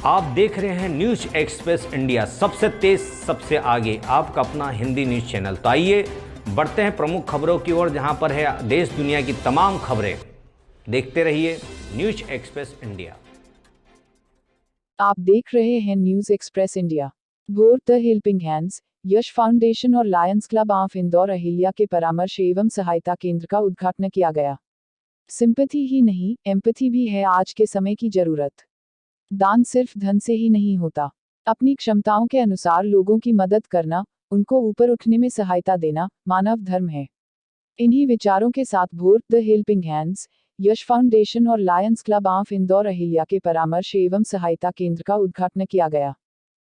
आप देख रहे हैं न्यूज एक्सप्रेस इंडिया, सबसे तेज सबसे आगे, आपका अपना हिंदी न्यूज चैनल। तो आइए बढ़ते हैं प्रमुख खबरों की ओर, जहां पर है देश दुनिया की तमाम खबरें। देखते रहिए न्यूज एक्सप्रेस इंडिया। आप देख रहे हैं News Express India. Bhor the helping hands, Yash foundation और Lions Club of Indore Ahilya के परामर्श एवं सहायता केंद्र का उद्घाटन किया गया। सिंपैथी ही नहीं, एम्पैथी भी है आज के समय की जरूरत। दान सिर्फ धन से ही नहीं होता। अपनी क्षमताओं के अनुसार लोगों की मदद करना, उनको ऊपर उठने में सहायता देना मानव धर्म है। इन्हीं विचारों के साथ Bhor the helping hands, Yash foundation और Lions Club of Indore Ahilya के परामर्श एवं सहायता केंद्र का उद्घाटन किया गया।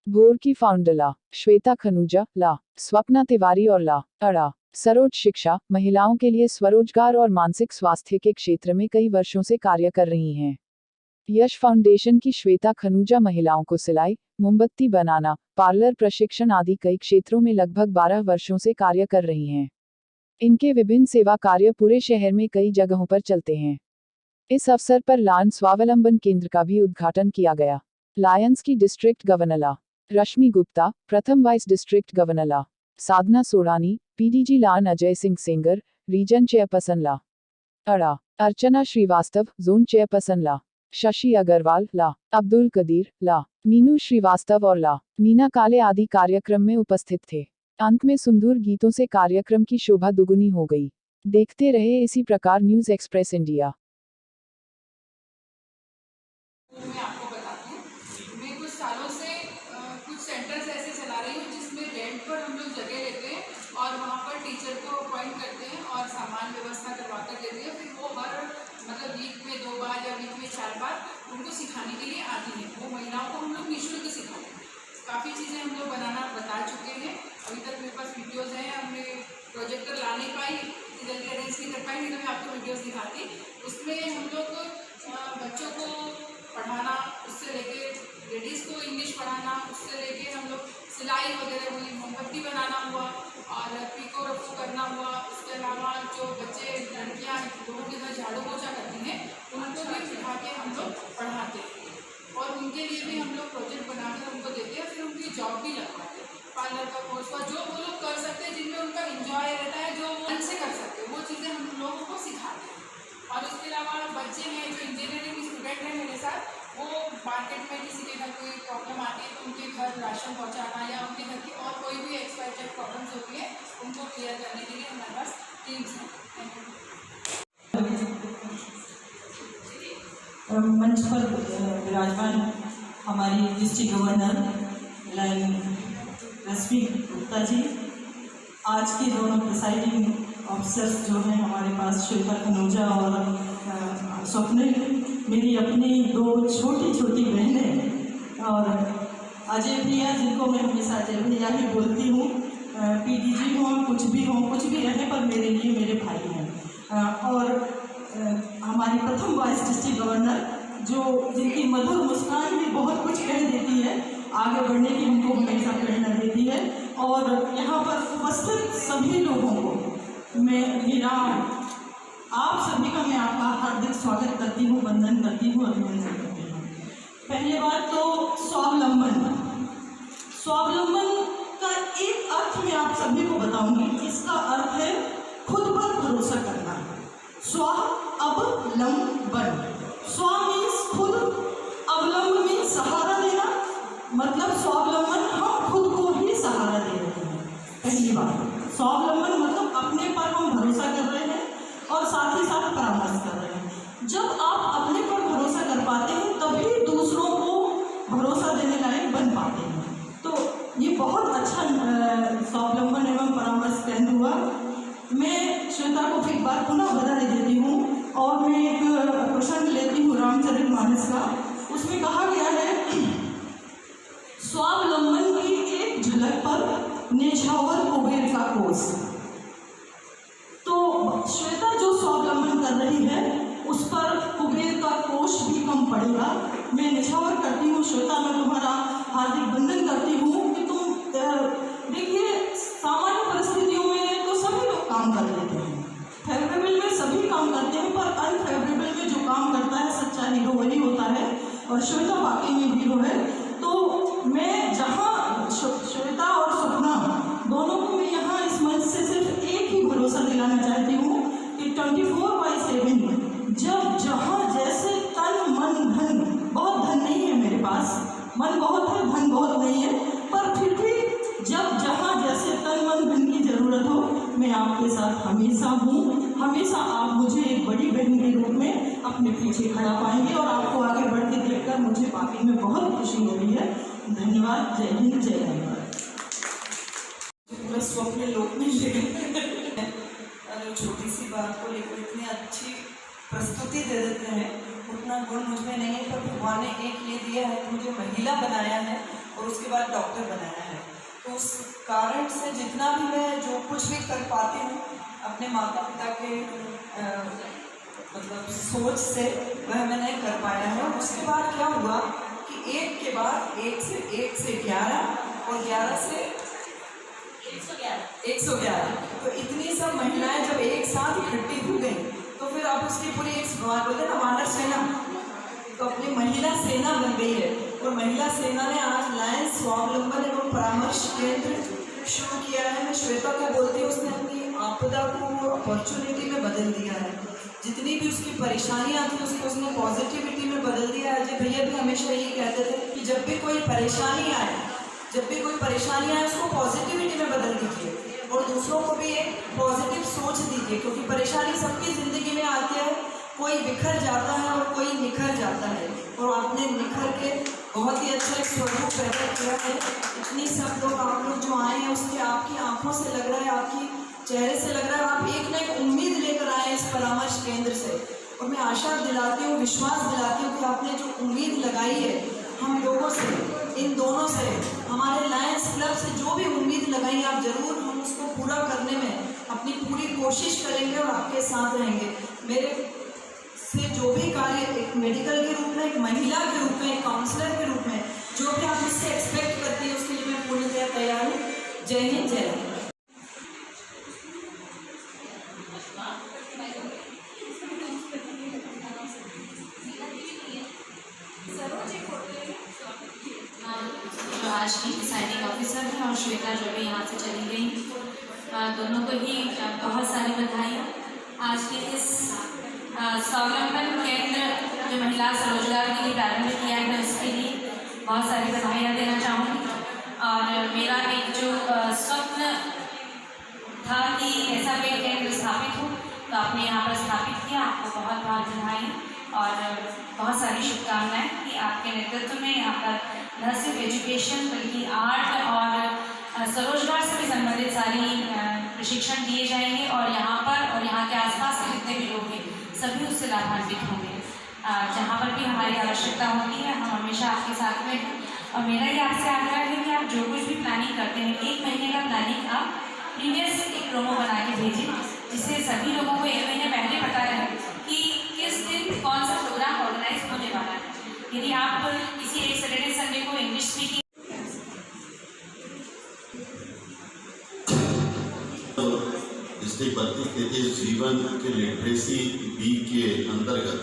भोर की फाउंडर ला श्वेता खनूजा, ला स्वप्ना तिवारी और ला अड़ा सरोज शिक्षा, महिलाओं के लिए स्वरोजगार और मानसिक स्वास्थ्य के क्षेत्र में कई वर्षों से कार्य कर रही हैं। यश फाउंडेशन की श्वेता खनूजा महिलाओं को सिलाई, मोमबत्ती बनाना, पार्लर प्रशिक्षण आदि कई क्षेत्रों में लगभग 12 वर्षों से कार्य कर रही हैं। इनके विभिन्न सेवा कार्य पूरे शहर में कई जगहों पर चलते हैं। इस अवसर पर लायन स्वावलंबन केंद्र का भी उद्घाटन किया गया। लायंस की डिस्ट्रिक्ट गवर्नर ला रश्मि गुप्ता, प्रथम वाइस डिस्ट्रिक्ट गवर्नर ला साधना सोडानी, पीडीजी लान अजय सिंह सेंगर, रीजन चेयरपर्सन ला अड़ा अर्चना श्रीवास्तव, जोन चेयरपर्सन ला शशि अग्रवाल, ला अब्दुल कदीर, ला मीनू श्रीवास्तव और ला मीना काले आदि कार्यक्रम में उपस्थित थे। अंत में सुमधुर गीतों से कार्यक्रम की शोभा दुगुनी हो गई। देखते रहे इसी प्रकार न्यूज एक्सप्रेस इंडिया। मैं आपको बताती हूँ, मैं कुछ सालों से कुछ सेंटर्स ऐसे चला रही हूँ जिसमें रेंट पर हम लोग जगह लेते हैं और वहाँ पर टीचर को अपॉइंट करते हैं और सामान व्यवस्था करवा कर देते हैं। फिर वो हर वीक में 2 बार या वीक में 4 बार उनको सिखाने के लिए आती हैं। वो महिलाओं को हम लोग निःशुल्क सिखाते हैं। काफ़ी चीज़ें हम लोग बनाना बता चुके हैं। अभी तक मेरे पास वीडियोज़ हैं। हमने प्रोजेक्टर ला नहीं पाई, इतनी जल्दी अरेंज नहीं कर पाई, नहीं तो मैं आपको वीडियोज़ दिखाती। उसमें हम लोग बच्चों को पढ़ाना, उससे लेके लेडीज़ को इंग्लिश पढ़ाना, उससे लेके हम लोग सिलाई वगैरह हुई, मोमबत्ती बनाना हुआ और पीको रफू करना हुआ। उसके अलावा जो बच्चे लड़कियां लोगों के घर झाड़ू पोछा करती हैं, उनको भी सिखा के हम लोग पढ़ाते हैं और उनके लिए भी हम लोग प्रोजेक्ट बनाकर उनको देते हैं। फिर उनकी जॉब भी लगवाते हैं। पार्लर का कोर्स का जो वो लोग कर सकते हैं, जिनमें उनका इंजॉय रहता है, जो वो मन से कर सकते हैं, वो चीज़ें हम लोगों को सिखाते हैं। और उसके अलावा बच्चे हैं जो इंजीनियरिंग स्टूडेंट हैं मेरे साथ, वो मार्केट में किसी के घर कोई प्रॉब्लम आती है तो उनके घर राशन पहुंचाना या उनके घर की और कोई भी एक्सपायर्ड प्रॉब्लम्स होती है उनको क्लियर करने के लिए हमारे पास टीम्स हैं। मंच पर विराजमान हमारी डिस्ट्रिक्ट गवर्नर लाइन रश्मि गुप्ता जी, आज के दोनों प्रिसाइडिंग ऑफिसर्स जो हैं हमारे पास श्वेता खनूजा और स्वप्निल, मेरी अपनी 2 छोटी छोटी बहनें और अजय भैया, जिनको मैं हमेशा अजय भैया ही बोलती हूँ। पीडीजी हों, कुछ भी रहने पर मेरे लिए मेरे भाई हैं। और हमारी प्रथम वाइस डिस्ट्रिक्ट गवर्नर, जो जिनकी मधुर मुस्कान भी बहुत कुछ कह देती है, आगे बढ़ने की हमको हमेशा प्रेरणा देती है। और यहाँ पर उपस्थित सभी लोगों को मेरा आप सभी का मैं आपका हार्दिक स्वागत करती हूँ, वंदन करती हूँ, अभिनंदन करती हूँ। पहली बात तो स्वावलंबन का एक अर्थ मैं आप सभी को बताऊंगी। इसका अर्थ है खुद पर भरोसा करना। स्वावलंबन, स्व मीन्स खुद, अवलंब मीन्स सहारा देना। मतलब स्वावलंबन हम खुद को ही सहारा दे रहे हैं। पहली बात, स्वावलंबन मतलब अपने पर हम भरोसा कर रहे हैं और साथ ही साथ परामर्श कर रहे हैं। जब आप अपने पर भरोसा कर पाते हैं तभी दूसरों को भरोसा देने लायक बन पाते हैं। तो ये बहुत अच्छा स्वावलंबन एवं परामर्श केंद्र हुआ। मैं श्वेता को एक बार पुनः बधाई देती हूँ और मैं एक प्रसंग लेती हूँ रामचरितमानस का। उसमें कहा गया है, स्वावलंबन की एक झलक पर नेछावर कुबेर का कोस। तो श्वेता जो स्वावलंबन कर रही है उस पर कुबेर का कोष भी कम पड़ेगा। मैं निछावर करती हूँ श्वेता, मैं तुम्हारा हार्दिक वंदन करती हूँ कि तुम देखिए, सामान्य परिस्थितियों में तो सभी लोग काम कर लेते हैं, फेवरेबल में सभी काम करते हैं, पर अनफेवरेबल में जो काम करता है सच्चा हीरो वही होता है। और श्वेता वाकई में हीरो है। तो मैं जहाँ श्वेता और सपना दोनों को मैं यहाँ इस मंच से सिर्फ एक ही भरोसा दिलाना चाहती हूँ कि 24/7 जब जहाँ जैसे तन मन धन, बहुत धन नहीं है मेरे पास, मन बहुत है धन बहुत नहीं है, पर फिर भी जब जहाँ जैसे तन मन धन की ज़रूरत हो मैं आपके साथ हमेशा हूँ। हमेशा आप मुझे एक बड़ी बहन के रूप में अपने पीछे खड़ा पाएंगे और आपको आगे बढ़ते देखकर मुझे वाकई में बहुत खुशी हो रही है। धन्यवाद। जय हिंद, जय भारत। बस वो अपने लोक में ले गए। छोटी सी बात को लेकर इतनी अच्छी प्रस्तुति दे देते हैं, उतना गुण मुझमें नहीं है, पर भगवान ने एक ये दिया है कि मुझे महिला बनाया है और उसके बाद डॉक्टर बनाया है। तो उस कारण से जितना भी मैं जो कुछ भी कर पाती हूँ अपने माता पिता के मतलब सोच से वह मैंने कर पाया है। और उसके बाद क्या हुआ कि एक के बाद एक से 11 और 11 से 111 तो इतनी सब महिलाएं जब एक साथ इकट्ठी हो गई तो फिर आप उसकी पूरी एक बोलते हैं ना वानर सेना, तो अपनी महिला सेना बन गई है। और महिला सेना ने आज लायंस स्वावलंबन एवं परामर्श केंद्र शुरू किया है। मैं श्वेता को बोलती हूँ, उसने अपनी आपदा को अपॉर्चुनिटी में बदल दिया है। जितनी भी उसकी परेशानियाँ थी उसको उसने पॉजिटिविटी में बदल दिया है। अजय भैया भी हमेशा यही कहते थे कि जब भी कोई परेशानी आए उसको पॉजिटिविटी में बदल दीजिए और दूसरों को भी एक पॉजिटिव सोच दीजिए, क्योंकि परेशानी सबकी ज़िंदगी में आती है। कोई बिखर जाता है और कोई निखर जाता है, और आपने निखर के बहुत ही अच्छा एक स्वरूप पैदा किया है। इतनी सब लोग आप लोग जो आए हैं उसके आपकी आंखों से लग रहा है, आपकी चेहरे से लग रहा है आप एक न एक उम्मीद लेकर आए इस परामर्श केंद्र से। और मैं आशा दिलाती हूँ, विश्वास दिलाती हूँ कि आपने जो उम्मीद लगाई है हम लोगों से, इन दोनों से, हमारे लायंस क्लब से जो भी उम्मीद लगाई आप जरूर हम उसको पूरा करने में अपनी पूरी कोशिश करेंगे और आपके साथ रहेंगे। मेरे से जो भी कार्य एक मेडिकल के रूप में, एक महिला के रूप में, एक काउंसलर के रूप में जो भी आप इससे एक्सपेक्ट करती है उसके लिए मैं पूर्णतः तैयार हूँ। जय हिंद, जय भारत। जो आज की डिसाइडिंग ऑफिसर हैं और श्वेता जो भी यहाँ से चली गई, दोनों को ही बहुत सारी बधाइयाँ। आज के इस स्वावलंबन केंद्र जो महिला स्वरोजगार के लिए प्रारंभ किया है उसके लिए बहुत सारी बधाइयाँ देना चाहूँगी। और मेरा एक जो स्वप्न था कि ऐसा कोई केंद्र स्थापित हो, तो आपने यहाँ पर स्थापित किया, आपको बहुत बहुत बधाई और बहुत सारी शुभकामनाएं कि आपके नेतृत्व में यहाँ पर न सिर्फ एजुकेशन बल्कि आर्ट और स्वरोजगार से भी संबंधित सारी प्रशिक्षण दिए जाएंगे और यहाँ पर और यहाँ के आसपास के जितने भी लोग हैं सभी उससे लाभान्वित होंगे। जहाँ पर भी हमारी आवश्यकता होती है हम हमेशा आपके साथ में हैं। और मेरा ये आपसे आग्रह है कि आप जो कुछ भी प्लानिंग करते हैं 1 महीने का प्लानिंग आप प्रीवियस एक प्रोमो बना के भेजें, जिससे सभी लोगों को 1 महीने पहले पता रहे कि किस दिन कौन सा प्रोग्राम ऑर्गेनाइज होने वाला है। यदि आप किसी एक सैटरडे संडे को इंग्लिश स्पीकिंग डिस्ट्रिक्ट 32-33 जीवन के लिटरेसी वीक के अंतर्गत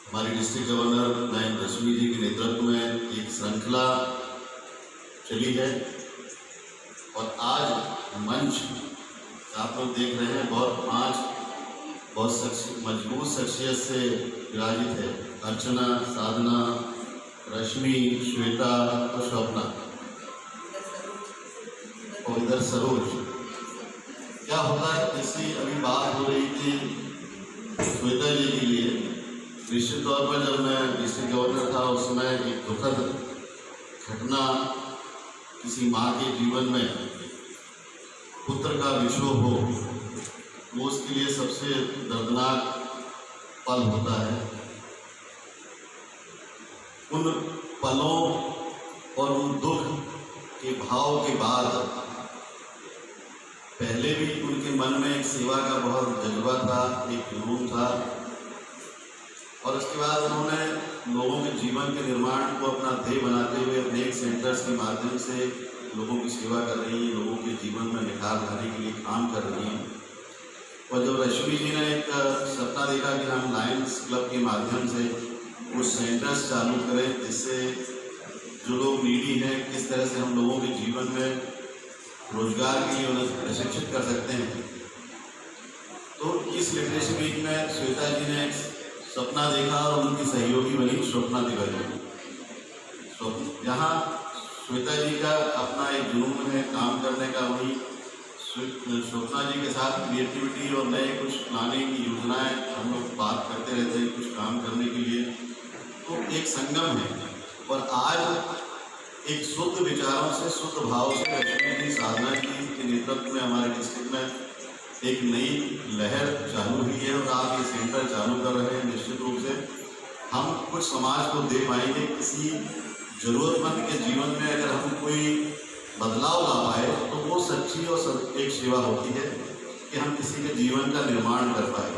हमारी डिस्ट्रिक्ट गवर्नर मैम रश्मि जी के नेतृत्व में एक श्रृंखला चली है और आज मंच आप लोग देख रहे हैं बहुत मजबूत शख्सियत से विराजित है। अर्चना, साधना, रश्मि, श्वेता और स्वप्ना और इधर सरोज। क्या होता है, जैसे अभी बात हो रही थी श्वेता जी के लिए, निश्चित तौर पर जब मैं डिस्ट्रिक्ट गवर्नर था उस समय एक दुखद घटना किसी माँ के जीवन में पुत्र का विछोह हो, वो उसके लिए सबसे दर्दनाक पल होता है। उन पलों और उन दुख के भाव के बाद पहले भी उनके मन में एक सेवा का बहुत जज्बा था, एक जुनून था, और उसके बाद उन्होंने लोगों के जीवन के निर्माण को अपना ध्येय बनाते हुए अनेक सेंटर्स के माध्यम से लोगों की सेवा कर रही हैं, लोगों के जीवन में निखार लाने के लिए काम कर रही हैं। और जब रश्मि जी ने एक सपना देखा कि हम लायंस क्लब के माध्यम से कुछ सेंटर्स चालू करें जिससे जो लोग नीडी हैं किस तरह से हम लोगों के जीवन में रोजगार के लिए उन्हें प्रशिक्षित कर सकते हैं। तो इस लिटरेसी वीक में श्वेता जी ने एक सपना देखा और उनकी सहयोगी बनी स्वप्ना तिवारी। यहाँ श्वेता जी का अपना एक जुनून है काम करने का, वही स्वप्ना जी के साथ क्रिएटिविटी और नए कुछ प्लानिंग की योजनाएं हम लोग बात करते रहते हैं कुछ काम करने के लिए। तो एक संगम है और आज एक शुद्ध विचारों से शुद्ध भाव से लक्ष्मी जी साधना जी के नेतृत्व में हमारे डिस्ट्रिक्ट में एक नई लहर चालू हुई है और आप ये सेंटर चालू कर रहे हैं। निश्चित रूप से हम कुछ समाज को दे पाएंगे। किसी ज़रूरतमंद के जीवन में अगर हम कोई बदलाव ला पाए तो वो सच्ची और एक सेवा होती है कि हम किसी के जीवन का निर्माण कर पाए।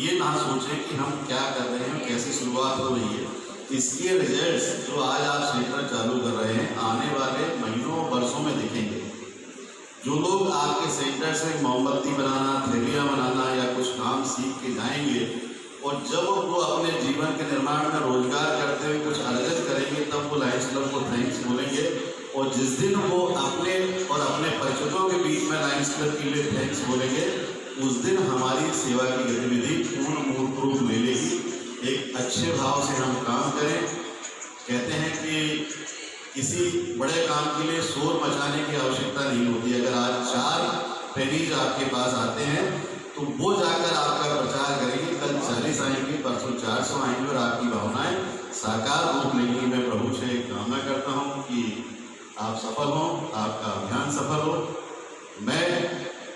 ये ना सोचें कि हम क्या कर रहे हैं, कैसी शुरुआत हो रही है। इसके रिजल्ट्स जो आज आप सेंटर चालू कर रहे हैं आने वाले महीनों और वर्षों में दिखेंगे। जो लोग आपके सेंटर से मोमबत्ती बनाना, थैलियाँ बनाना या कुछ काम सीख के जाएंगे और जब वो अपने जीवन के निर्माण में रोजगार करते हुए कुछ अर्जित करेंगे तब वो लायंस क्लब को थैंक्स बोलेंगे। और जिस दिन वो अपने और अपने परिचितों के बीच में लायंस क्लब के लिए थैंक्स बोलेंगे उस दिन हमारी सेवा की गतिविधि पूर्ण मूर्त रूप ले लेगी। एक अच्छे भाव से हम काम करें। कहते हैं कि किसी बड़े काम के लिए शोर मचाने की आवश्यकता नहीं होती। अगर आज 4 पेनीज आपके पास आते हैं तो वो जाकर आपका प्रचार करेंगे, कल 40 आएंगे, परसों 400 आएंगे और आपकी भावनाएं साकार रूप लेंगी। मैं प्रभु से कामना करता हूँ कि आप सफल हों, आपका अभियान सफल हो। मैं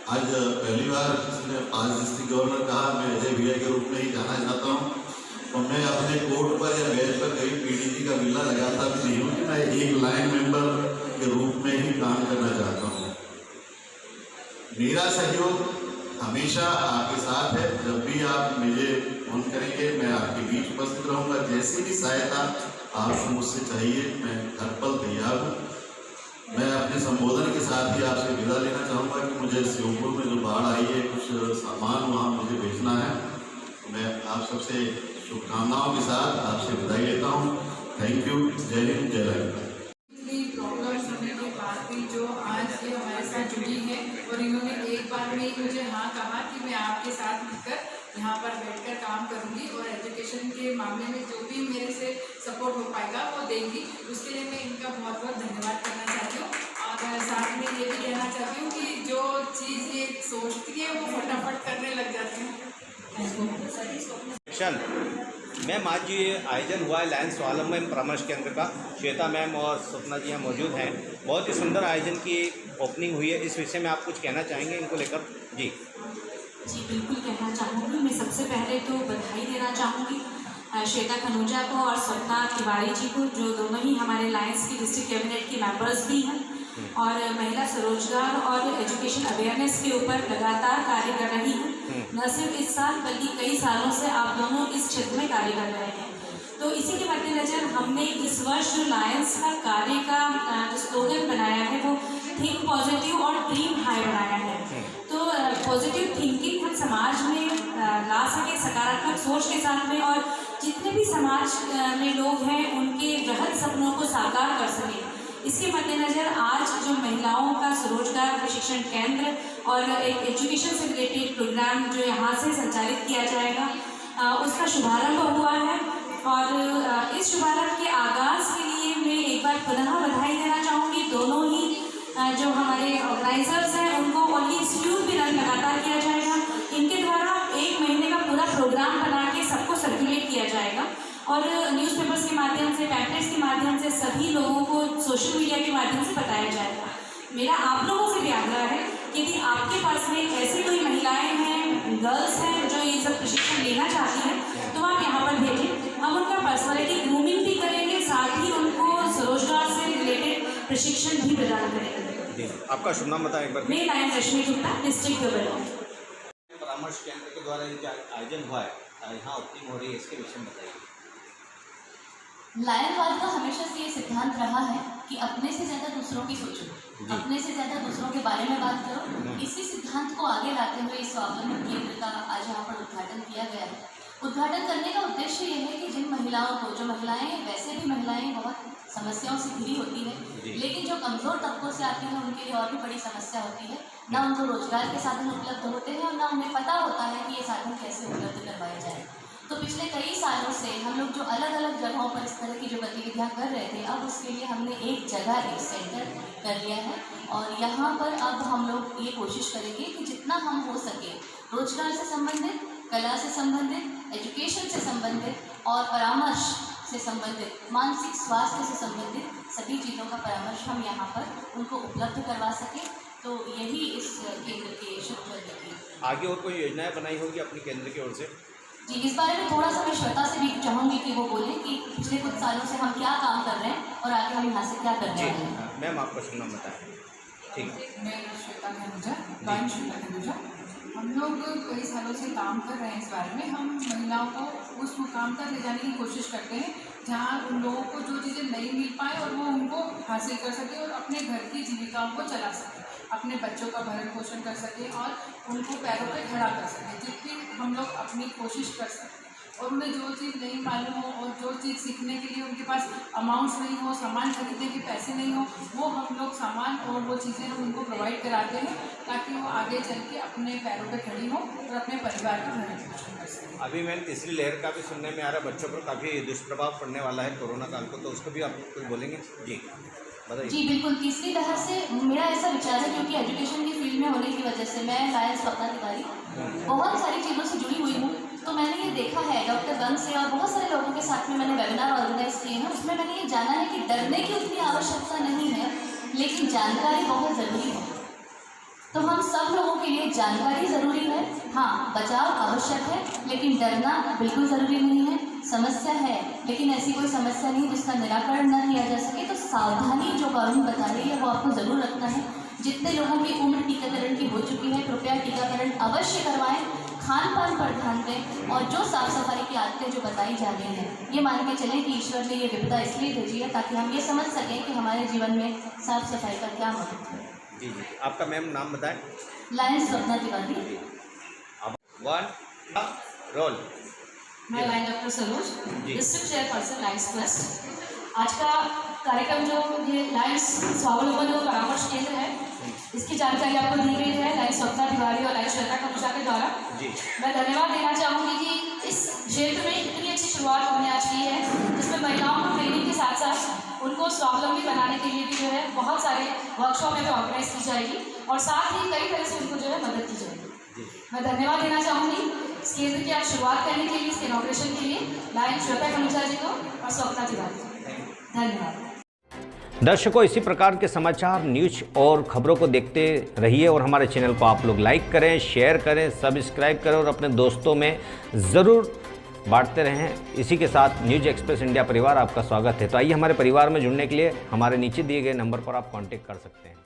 आज पहली बार किसी ने 5 डिस्ट्रिक्ट गवर्नर कहा, मैं अजय भैया के रूप में ही जाना चाहता हूँ और मैं अपने कोर्ट पर या बेंच पर कहीं पीडीपी का बिल्ला लगाता भी नहीं हूँ कि मैं एक लाइन मेंबर के रूप में ही काम करना चाहता हूँ। मेरा सहयोग हमेशा आपके साथ है। जब भी आप मुझे फोन करेंगे मैं आपके बीच उपस्थित रहूँगा। जैसी भी सहायता आपको मुझसे चाहिए मैं हर पल तैयार हूँ। मैं अपने संबोधन के साथ ही आपसे विदा लेना चाहूँगा कि मुझे श्योपुर में जो बाढ़ आई है कुछ सामान वहाँ मुझे भेजना है। मैं आप सबसे शुभकामनाओं के साथ आपसे विदाई लेता हूँ। Thank you. जय हिंद, जय ललिता। प्रॉब्लम्स होने के बाद भी जो आज ये हमारे साथ जुड़ी है और इन्होंने एक बार में ही मुझे हाँ कहा कि मैं आपके साथ मिलकर यहाँ पर बैठकर काम करूँगी और एजुकेशन के मामले में जो भी मेरे से सपोर्ट हो पाएगा वो देंगी। उसके लिए मैं इनका बहुत बहुत धन्यवाद करना चाहती हूँ और साथ में ये भी कहना चाहती हूँ कि जो चीज़ ये सोचती है वो फटाफट करने लग जाती है। मैम, आज ये आयोजन हुआ है लायंस स्वावलंबन में परामर्श केंद्र का। श्वेता मैम और स्वप्ना जी यहाँ मौजूद हैं। बहुत ही सुंदर आयोजन की ओपनिंग हुई है। इस विषय में आप कुछ कहना चाहेंगे इनको लेकर? जी बिल्कुल कहना चाहूँगी। मैं सबसे पहले तो बधाई देना चाहूँगी श्वेता खनूजा को और स्वप्ना तिवारी जी को, जो दोनों ही हमारे लायंस की डिस्ट्रिक्ट कैबिनेट की मेंबर्स भी हैं और महिला स्वरोजगार और एजुकेशन अवेयरनेस के ऊपर लगातार कार्य कर रही हैं। न सिर्फ इस साल बल्कि कई सालों से आप दोनों इस क्षेत्र में कार्य कर रहे हैं। तो इसी के मद्देनज़र हमने इस वर्ष जो लायंस का कार्य का जो स्लोगन बनाया है वो थिंक पॉजिटिव और ड्रीम हाई बनाया है। तो पॉजिटिव थिंकिंग हम समाज में ला सके सकारात्मक सोच के साथ में, और जितने भी समाज में लोग हैं उनके वृहद सपनों को साकार कर सकें। इसके मद्देनज़र आज जो महिलाओं का स्वरोजगार प्रशिक्षण केंद्र और एक एजुकेशन से रिलेटेड प्रोग्राम जो यहाँ से संचालित किया जाएगा उसका शुभारंभ हुआ है। और इस शुभारंभ के आगाज़ के लिए मैं एक बार पुनः बधाई देना चाहूँगी। दोनों ही जो हमारे ऑर्गेनाइजर्स हैं उनको ओनली इंस्टीट्यूट भी लगातार किया जाएगा। इनके द्वारा 1 महीने का पूरा प्रोग्राम बना के सबको सर्कुलेट किया जाएगा और न्यूज़पेपर्स के माध्यम से, पैम्पलेट्स के माध्यम से सभी लोगों को सोशल मीडिया के माध्यम से बताया जाएगा। मेरा आप लोगों से भी आग्रह है कि यदि आपके पास में ऐसी कोई महिलाएं हैं, गर्ल्स हैं जो ये सब प्रशिक्षण लेना चाहती हैं तो आप यहाँ पर भेजें। हम उनका पर्सनैलिटी ग्रूमिंग भी करेंगे, साथ ही उनको स्वरोजगार से रिलेटेड प्रशिक्षण भी प्रदान करेंगे। आपका शुभ नाम बताएं एक बार। मैं लायन रश्मि गुप्ता, डिस्ट्रिक्ट गवर्नर। परामर्श केंद्र के द्वारा जो आयोजन हुआ है, यहाँ ओपनिंग हो रही है, इसके विषय में बताइए। लायनवाद का हमेशा से ये सिद्धांत रहा है कि अपने से ज़्यादा दूसरों की सोचो, अपने से ज़्यादा दूसरों के बारे में बात करो। इसी सिद्धांत को आगे लाते हुए इस स्वावलंबन केंद्र का आज यहाँ पर उद्घाटन किया गया है। उद्घाटन करने का उद्देश्य ये है कि जिन महिलाओं को, जो महिलाएं वैसे भी महिलाएं बहुत समस्याओं से घिरी होती है, लेकिन जो कमज़ोर तबकों से आती है उनके लिए और भी बड़ी समस्या होती है। ना उनको रोजगार के साधन उपलब्ध होते हैं और ना उन्हें पता होता है कि ये साधन कैसे उपलब्ध करवाए जाए। तो पिछले कई सालों से हम लोग जो अलग अलग जगहों पर इस तरह की जो गतिविधियाँ कर रहे थे, अब उसके लिए हमने एक जगह, एक सेंटर कर लिया है और यहाँ पर अब हम लोग ये कोशिश करेंगे कि जितना हम हो सके रोजगार से संबंधित, कला से संबंधित, एजुकेशन से संबंधित और परामर्श से संबंधित, मानसिक स्वास्थ्य से संबंधित सभी चीज़ों का परामर्श हम यहाँ पर उनको उपलब्ध करवा सकें। तो यही इस केंद्र के शुभ करने की। आगे और कोई योजनाएं बनाई होगी अपने केंद्र की ओर से? जी, इस बारे में थोड़ा सा मैं श्वेता से भी चाहूँगी कि वो बोलें कि पिछले कुछ सालों से हम क्या काम कर रहे हैं और आगे हम यहाँ से क्या कर रहे हैं। मैम आपका शुभ नाम बताएं। ठीक है। मैं श्वेता खनूजा, गायन श्वेता खनूजा। हम लोग कई सालों से काम कर रहे हैं इस बारे में। हम महिलाओं को उस मुकाम तक ले जाने की कोशिश करते हैं जहाँ उन लोगों को जो चीज़ें नहीं मिल पाए और वो उनको हासिल कर सके और अपने घर की जीविकाओं को चला सके, अपने बच्चों का भरण पोषण कर सके और उनको पैरों पे खड़ा कर सके, जितनी हम लोग अपनी कोशिश कर सकते हैं। और उन्हें जो चीज़ नहीं मालूम हो और जो चीज़ सीखने के लिए उनके पास अमाउंट्स नहीं हो, सामान खरीदने के पैसे नहीं हो, वो हम लोग सामान और वो चीज़ें हम उनको प्रोवाइड कराते हैं ताकि वो आगे चल के अपने पैरों पे खड़ी हो और अपने परिवार का भरण पोषण कर सकें। अभी मैम तीसरी लहर का भी सुनने में आ रहा है, बच्चों पर काफ़ी दुष्प्रभाव पड़ने वाला है कोरोना काल को, तो उसको भी आप कुछ बोलेंगे? जी बताइए। जी बिल्कुल, तीसरी लहर से मेरा ऐसा विचार है क्योंकि एजुकेशन की फील्ड में होने की वजह से मैं लायंस स्वप्ना तिवारी बहुत सारी चीज़ों से जुड़ी हुई हूँ। तो मैंने ये देखा है डॉक्टर गंग से और बहुत सारे लोगों के साथ में मैंने वेबिनार ऑर्गेनाइज किए हैं, उसमें मैंने ये जाना है कि डरने की उतनी आवश्यकता नहीं है, लेकिन जानकारी बहुत ज़रूरी है। तो हम सब लोगों के लिए जानकारी ज़रूरी है। हाँ, बचाव आवश्यक है, लेकिन डरना बिल्कुल ज़रूरी नहीं है। समस्या है, लेकिन ऐसी कोई समस्या नहीं जिसका निराकरण न किया जा सके। तो सावधानी जो गवर्नमेंट बता रही है वो आपको ज़रूर रखना है। जितने लोगों की उम्र टीकाकरण की हो चुकी है, कृपया टीकाकरण अवश्य करवाएं। खान पान पर ध्यान दें और जो साफ़ सफाई की आदतें जो बताई जा रही हैं, ये मान के चलें कि ईश्वर ने ये विपदा इसलिए भेजी है ताकि हम ये समझ सकें कि हमारे जीवन में साफ़ सफाई का क्या महत्व है। जी जी, आपका मैम नाम बताएं। लायंस स्वप्ना तिवारी। वन रोल। मैं Lion doctor Saroj, district chairperson Lions trust. आज का कार्यक्रम जो ये लायंस स्वावलंबन और परामर्श केंद्र है, इसकी जानकारी आपको दी गई है लायंस स्वप्ना तिवारी और लायंस श्वेता खनूजा के द्वारा। मैं धन्यवाद देना चाहूँगी कि इस क्षेत्र में इतनी अच्छी शुरुआत हमने आज की है, जिसमें महिलाओं को ट्रेनिंग के साथ साथ उनको स्वावलंबी बनाने के लिए भी जो है बहुत सारे वर्कशॉप में ऑर्गेनाइज की जाएगी और साथ ही कई तरह से उनको जो है मदद की जाएगी। मैं धन्यवाद देना चाहूँगी इस केंद्र की आज शुरुआत करने के लिए, इसके इनॉग्रेशन के लिए लायंस श्वेता खनूजा जी को और स्वप्ना तिवारी को धन्यवाद। दर्शकों, इसी प्रकार के समाचार, न्यूज और खबरों को देखते रहिए और हमारे चैनल को आप लोग लाइक करें, शेयर करें, सब्सक्राइब करें और अपने दोस्तों में ज़रूर बांटते रहें। इसी के साथ न्यूज एक्सप्रेस इंडिया परिवार आपका स्वागत है। तो आइए हमारे परिवार में जुड़ने के लिए हमारे नीचे दिए गए नंबर पर आप कांटेक्ट कर सकते हैं।